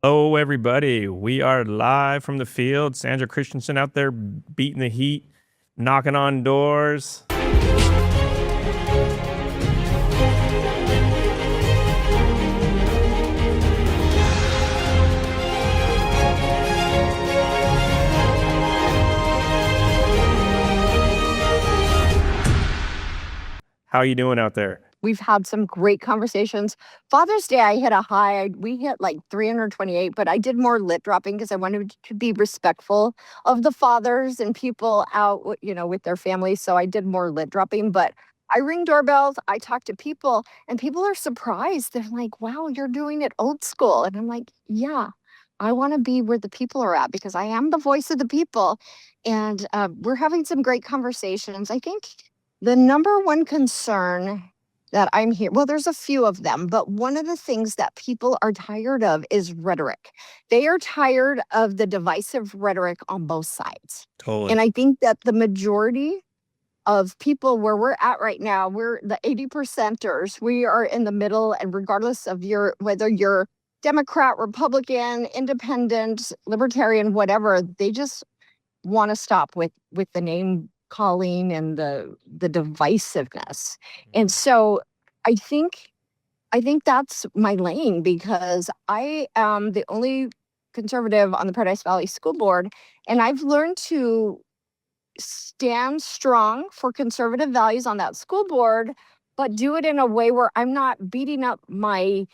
Hello, everybody. We are live from the field. Sandra Christensen out there beating the heat, knocking on doors. How you doing out there? We've had some great conversations. Father's Day, I hit a high. We hit like 328, but I did more lit dropping because I wanted to be respectful of the fathers and people out, with their families. So I did more lit dropping, but I ring doorbells. I talk to people, and people are surprised. They're like, wow, you're doing it old school. And I'm like, yeah, I want to be where the people are at because I am the voice of the people. And we're having some great conversations. I think the number one concern that I'm here. Well, there's a few of them, but one of the things that people are tired of is rhetoric. They are tired of the divisive rhetoric on both sides. Totally. And I think that the majority of people where we're at right now, we're the 80%ers. We are in the middle, and regardless of whether you're Democrat, Republican, independent, libertarian, whatever, they just want to stop with the name calling and the divisiveness. And so I think that's my lane because I am the only conservative on the Paradise Valley School Board, and I've learned to stand strong for conservative values on that school board, but do it in a way where I'm not beating up my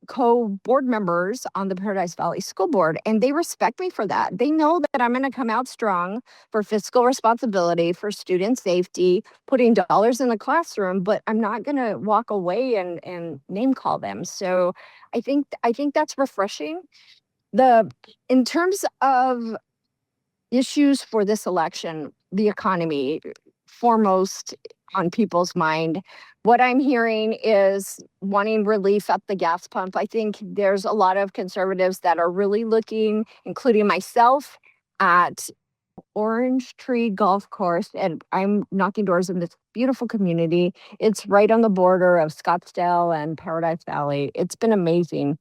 co-board members on the Paradise Valley School Board, and they respect me for that. They know that I'm going to come out strong for fiscal responsibility, for student safety, putting dollars in the classroom, but I'm not going to walk away and name call them. So I think that's refreshing. In terms of issues for this election, the economy foremost on people's mind. What I'm hearing is wanting relief at the gas pump. I think there's a lot of conservatives that are really looking, including myself, at Orange Tree Golf Course, and I'm knocking doors in this beautiful community. It's right on the border of Scottsdale and Paradise Valley. It's been amazing.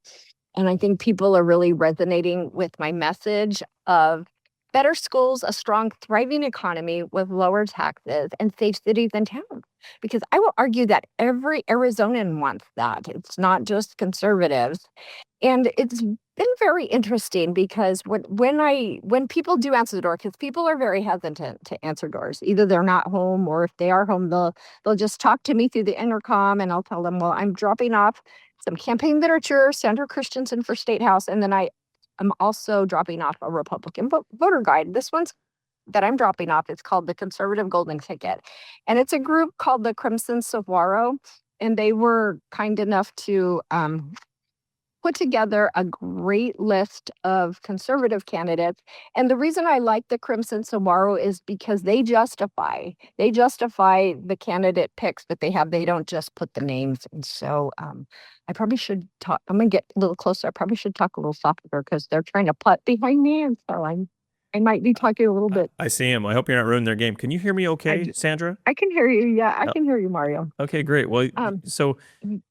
And I think people are really resonating with my message of better schools, a strong, thriving economy with lower taxes, and safe cities and towns. Because I will argue that every Arizonan wants that. It's not just conservatives. And it's been very interesting because when people do answer the door, because people are very hesitant to answer doors. Either they're not home, or if they are home, they'll just talk to me through the intercom, and I'll tell them, well, I'm dropping off some campaign literature, Sandra Christensen for State House, and then I'm also dropping off a Republican voter guide. This one's that I'm dropping off, it's called the Conservative Golden Ticket. And it's a group called the Crimson Saguaro. And they were kind enough to put together a great list of conservative candidates. And the reason I like the Crimson Saguaro is because they justify the candidate picks that they have. They don't just put the names. And so I probably should talk. I'm going to get a little closer. I probably should talk a little softer because they're trying to putt behind me. And so I might be talking a little bit. I see him. I hope you're not ruining their game. Can you hear me okay, Sandra? I can hear you. Yeah, I can hear you, Mario. Okay, great. Well, so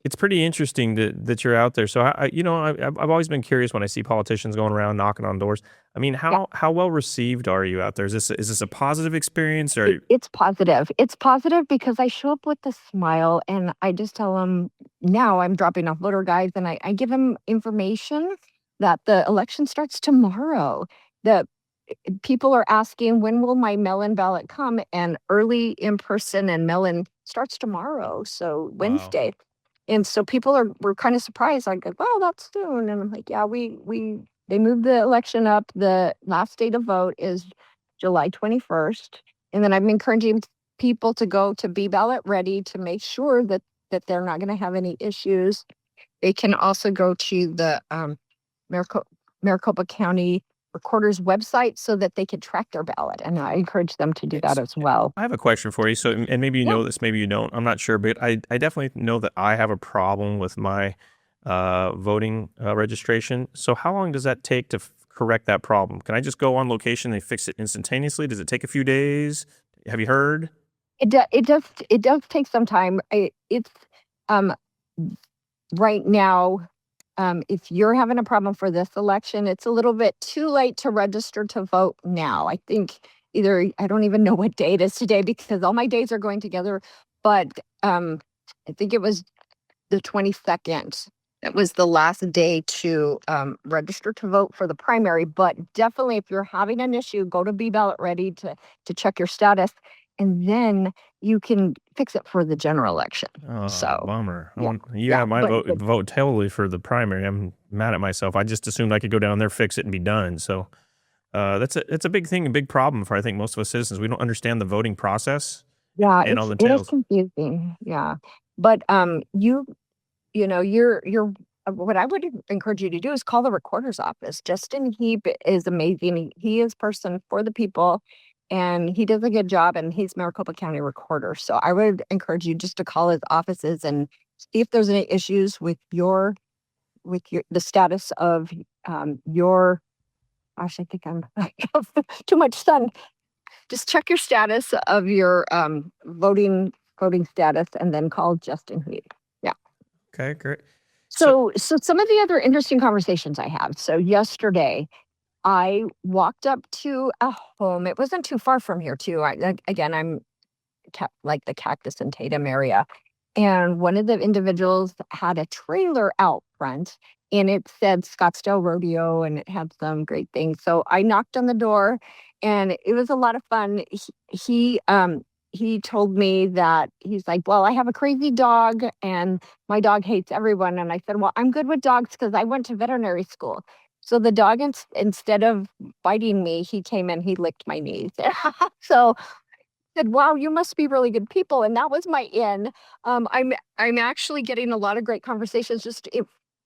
it's pretty interesting that you're out there. So I've always been curious when I see politicians going around knocking on doors. I mean, how well received are you out there? Is this a positive experience, or It's positive. It's positive because I show up with a smile, and I just tell them now I'm dropping off voter guides, and I give them information that the election starts tomorrow. The people are asking, when will my mail-in ballot come? And early in-person and mail-in starts tomorrow, so Wednesday. And so we're kind of surprised. I go, wow, that's soon. And I'm like, yeah, they moved the election up. The last day to vote is July 21st. And then I'm encouraging people to go to Be Ballot Ready to make sure that they're not going to have any issues. They can also go to the Maricopa County Recorder's website so that they can track their ballot. And I encourage them to do that as well. I have a question for you. So, and maybe you know this, maybe you don't. I'm not sure, but I definitely know that I have a problem with my voting registration. So how long does that take to correct that problem? Can I just go on location, they fix it instantaneously? Does it take a few days? Have you heard? It does take some time. It's right now if you're having a problem for this election, it's a little bit too late to register to vote now. I think I don't even know what day it is today because all my days are going together, but I think it was the 22nd. It was the last day to register to vote for the primary. But definitely, if you're having an issue, go to Be Ballot Ready to check your status, and then you can fix it for the general election. Oh, So, bummer. yeah, You yeah, have my but vote totally for the primary. I'm mad at myself. I just assumed I could go down there, fix it, and be done. So it's a big thing, a big problem for I think most of us citizens. We don't understand the voting process yeah, and all the it is entails. confusing. Yeah, but you know, you're what I would encourage you to do is call the recorder's office. Justin Heap is amazing. He is person for the people and he does a good job and he's Maricopa County recorder. So I would encourage you just to call his offices and see if there's any issues with your the status of your gosh, I think I'm I have too much sun. Just check your status of your voting status and then call Justin Heap. Yeah. Okay, great. So So some of the other interesting conversations I have. So yesterday, I walked up to a home. It wasn't too far from here, too. Again, I'm like the Cactus and Tatum area. And one of the individuals had a trailer out front and it said Scottsdale Rodeo and it had some great things. So I knocked on the door and it was a lot of fun. He told me that he's like, well, I have a crazy dog and my dog hates everyone. And I said, well, I'm good with dogs because I went to veterinary school. So the dog, instead of biting me, he came in, he licked my knees. So said, "Wow, you must be really good people," and that was my in. I'm actually getting a lot of great conversations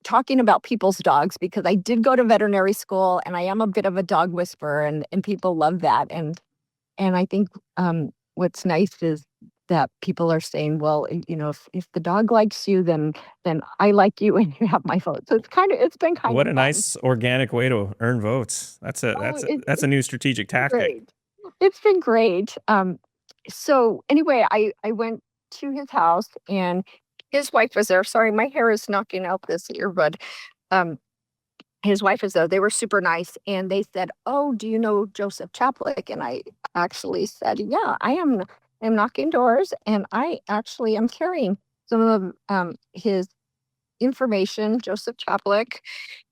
talking about people's dogs because I did go to veterinary school and I am a bit of a dog whisperer and people love that and I think what's nice is that people are saying, well, you know, if the dog likes you, then I like you and you have my vote. So it's been kind what of a fun. nice organic way to earn votes. Oh, That's a new strategic been tactic. great. It's been great. So anyway, I went to his house and his wife was there. Sorry, my hair is knocking out this earbud. Um, his wife was there. They were super nice, and they said, "Oh, do you know Joseph Chaplik?" And I actually said, "Yeah, I'm knocking doors, and I actually am carrying some of his information, Joseph Chaplik,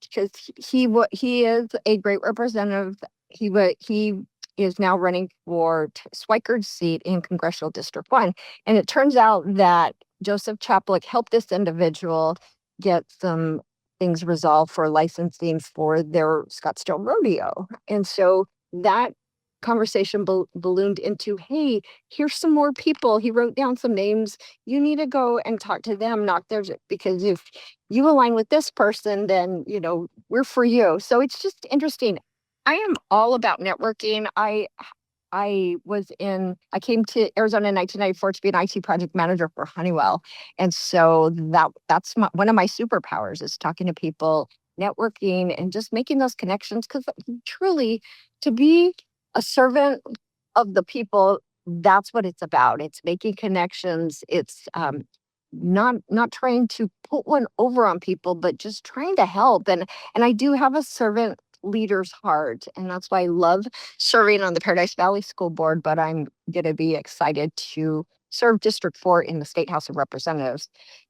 because he is a great representative. He is now running for Schweikard's seat in Congressional District 1. And it turns out that Joseph Chaplik helped this individual get some things resolved for licensing for their Scottsdale rodeo. And so that conversation ballooned into, hey, here's some more people. He wrote down some names. You need to go and talk to them, not theirs, because if you align with this person, then, you know, we're for you. So it's just interesting. I am all about networking. I came to Arizona in 1994 to be an IT project manager for Honeywell. And so that's one of my superpowers is talking to people, networking, and just making those connections. Because truly, to be a servant of the people, that's what it's about. It's making connections. It's not trying to put one over on people, but just trying to help. And I do have a servant leader's heart, and that's why I love serving on the Paradise Valley School Board. But I'm going to be excited to serve District 4 in the State House of Representatives.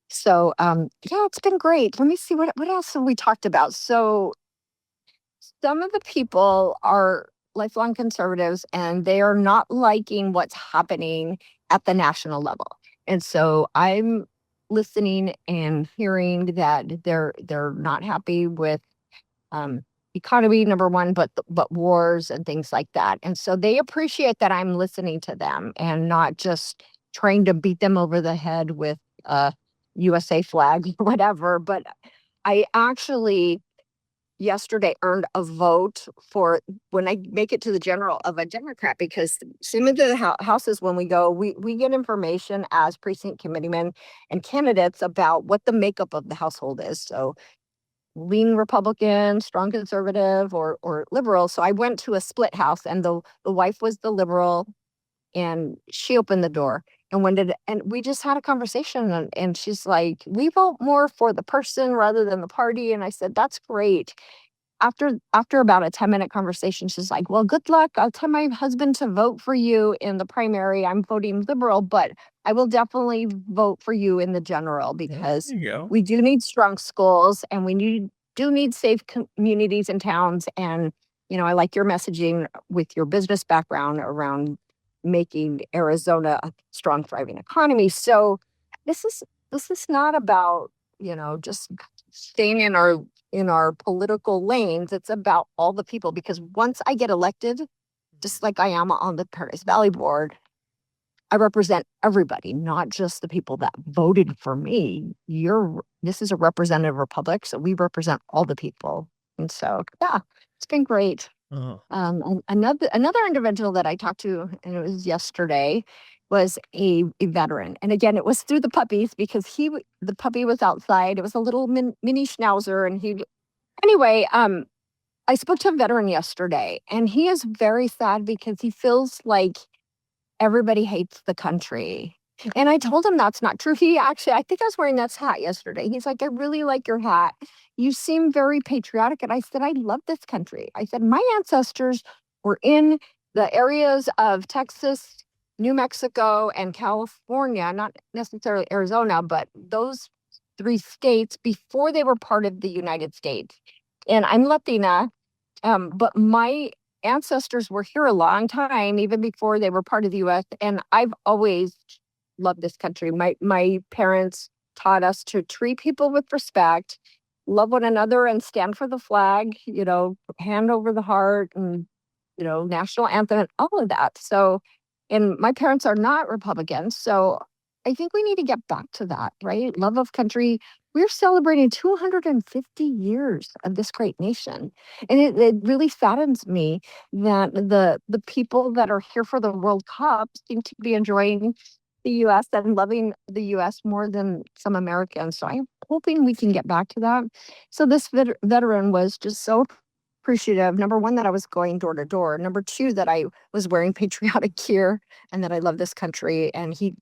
So yeah, it's been great. Let me see what else have we talked about. So some of the people are lifelong conservatives and they are not liking what's happening at the national level. And so I'm listening and hearing that they're not happy with um, economy, number one, but wars and things like that. And so they appreciate that I'm listening to them and not just trying to beat them over the head with a USA flag or whatever. But I actually yesterday earned a vote for when I make it to the general of a Democrat because some of the houses when we go, we get information as precinct committeemen and candidates about what the makeup of the household is. So lean Republican, strong conservative, or liberal. So I went to a split house and the wife was the liberal and she opened the door and we just had a conversation, and she's like, we vote more for the person rather than the party. And I said, that's great. After about a 10-minute conversation, she's like, well, good luck. I'll tell my husband to vote for you in the primary. I'm voting Liberal, but I will definitely vote for you in the general, because There you go. we do need strong schools, and do need safe communities and towns. And, I like your messaging with your business background around making Arizona a strong, thriving economy. So this is not about, just staying in our political lanes. It's about all the people, because once I get elected, just like I am on the Paradise Valley board, I represent everybody, not just the people that voted for me. This is a representative republic, so we represent all the people. And so, yeah, it's been great. And another individual that I talked to, and it was yesterday, was a veteran. And again, it was through the puppies, because the puppy was outside. It was a little mini schnauzer, and anyway, I spoke to a veteran yesterday, and he is very sad because he feels like everybody hates the country. And I told him that's not true. I think I was wearing this hat yesterday. He's like, I really like your hat. You seem very patriotic. And I said, I love this country. I said, my ancestors were in the areas of Texas, New Mexico, and California, not necessarily Arizona, but those 3 states before they were part of the United States. And I'm Latina, but my ancestors were here a long time, even before they were part of the US. And I've always loved this country. My parents taught us to treat people with respect, love one another, and stand for the flag, hand over the heart, and, national anthem, and all of that. So, and my parents are not Republicans. So I think we need to get back to that, right? Love of country. We're celebrating 250 years of this great nation. And it really saddens me that the people that are here for the World Cup seem to be enjoying the US and loving the US more than some Americans. So I'm hoping we can get back to that. So this veteran was just so appreciative. Number one, that I was going door to door. Number two, that I was wearing patriotic gear, and that I love this country. And he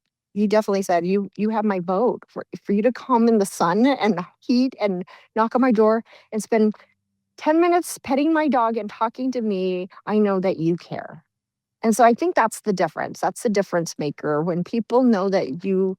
definitely said, you have my vote for you to come in the sun and the heat and knock on my door and spend 10 minutes petting my dog and talking to me. I know that you care. And so I think that's the difference. That's the difference maker, when people know that you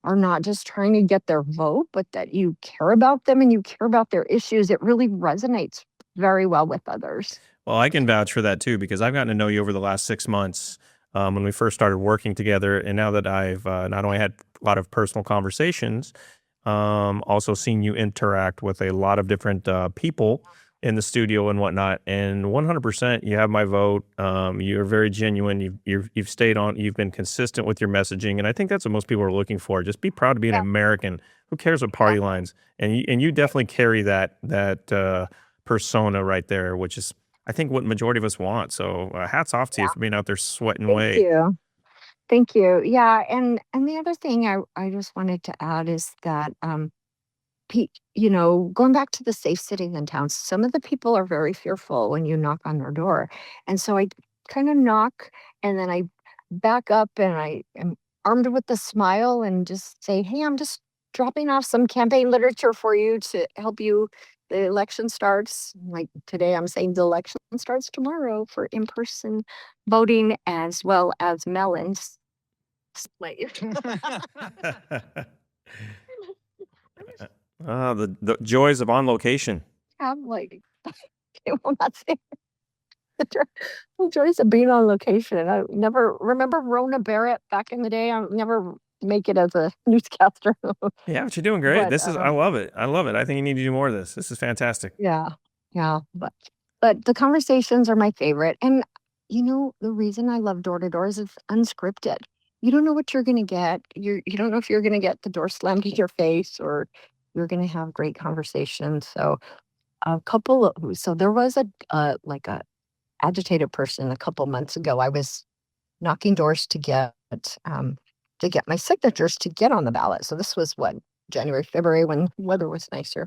are not just trying to get their vote, but that you care about them and you care about their issues. It really resonates very well with others. Well, I can vouch for that too, because I've gotten to know you over the last 6 months, when we first started working together. And now that I've not only had a lot of personal conversations, also seen you interact with a lot of different people in the studio and whatnot. And 100%, you have my vote. You're very genuine. You've stayed on. You've been consistent with your messaging, and I think that's what most people are looking for. Just be proud to be an Yeah. American. Who cares what party Yeah. lines? And you definitely carry that persona right there, which is, I think, what majority of us want. So hats off to you Yeah. for being out there sweating Thank away. you. Thank you. Yeah. And the other thing I just wanted to add is that going back to the safe cities and towns, some of the people are very fearful when you knock on their door. And so I kind of knock, and then I back up, and I am armed with a smile, and just say, hey, I'm just dropping off some campaign literature for you to help you. The election starts, like today, I'm saying the election starts tomorrow for in-person voting, as well as melons. The joys of on location. I'm like, okay, well, that's it. The joys of being on location. I never remember Rona Barrett back in the day. I'll never make it as a newscaster. Yeah, but you're doing great. But I love it. I love it. I think you need to do more of this. This is fantastic. yeah, yeah. But the conversations are my favorite. And the reason I love door to door is it's unscripted. You don't know what you're gonna get. You don't know if you're gonna get the door slammed in your face, or you're gonna have great conversations. So there was like a agitated person a couple months ago. I was knocking doors to get my signatures to get on the ballot. So this was what, January, February, when weather was nicer.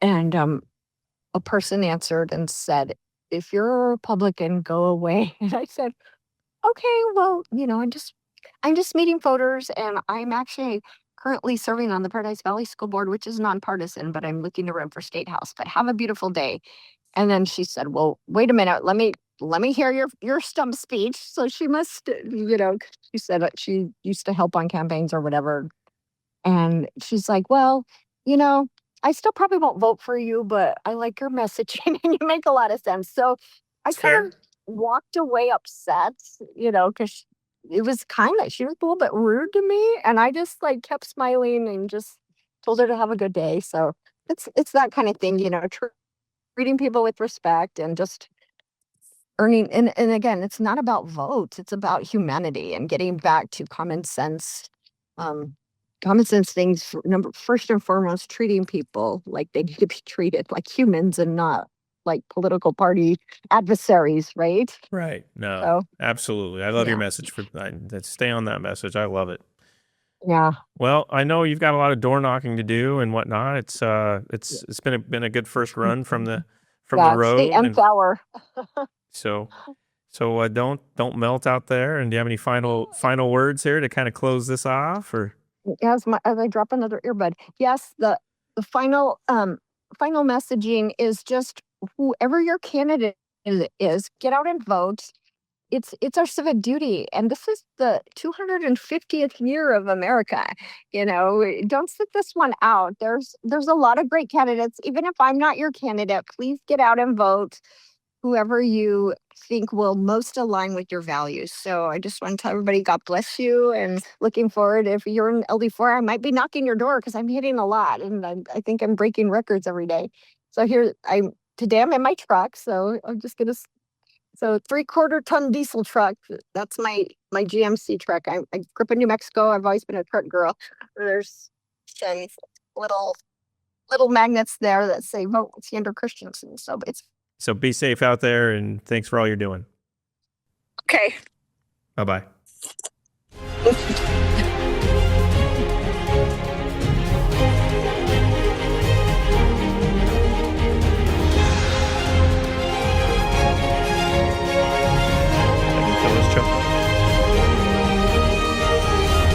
And a person answered and said, if you're a Republican, go away. And I said, okay, well, I just I'm just meeting voters, and I'm actually currently serving on the Paradise Valley School Board, which is nonpartisan, but I'm looking to run for state house. But have a beautiful day. And then she said, well, wait a minute, let me hear your stump speech. So she must, she said that she used to help on campaigns or whatever. And she's like, well, you know, I still probably won't vote for you, but I like your messaging and you make a lot of sense. So I It's kind fair. of walked away upset, because it was she was a little bit rude to me. And I just like kept smiling and just told her to have a good day. So it's that kind of thing, treating people with respect and just earning. And again, it's not about votes, it's about humanity and getting back to um, common sense things. First and foremost, treating people like they need to be treated like humans and not like political party adversaries, right? Right. No, So absolutely. I love your yeah, message stay on that message. I love it. yeah, Well, I know you've got a lot of door knocking to do and whatnot. It's been a good first run from the yeah. State road, and and sour. so don't melt out there. And do you have any final words here to kind of close this off, or? As I drop another earbud. Yes, the final messaging is just whoever your candidate is, get out and vote. It's our civic duty, and this is the 250th year of America. Don't sit this one out. There's a lot of great candidates. Even if I'm not your candidate, please get out and vote whoever you think will most align with your values. So I just want to tell everybody, God bless you, and looking forward. If you're in LD4, I might be knocking your door because I'm hitting a lot, and I think I'm breaking records every day. So today I'm in my truck, so I'm just gonna. So 3/4 ton diesel truck. That's my GMC truck. I grew up in New Mexico. I've always been a truck girl. There's some little magnets there that say vote Sandra Christensen. So it's So be safe out there, and thanks for all you're doing. okay. Bye bye.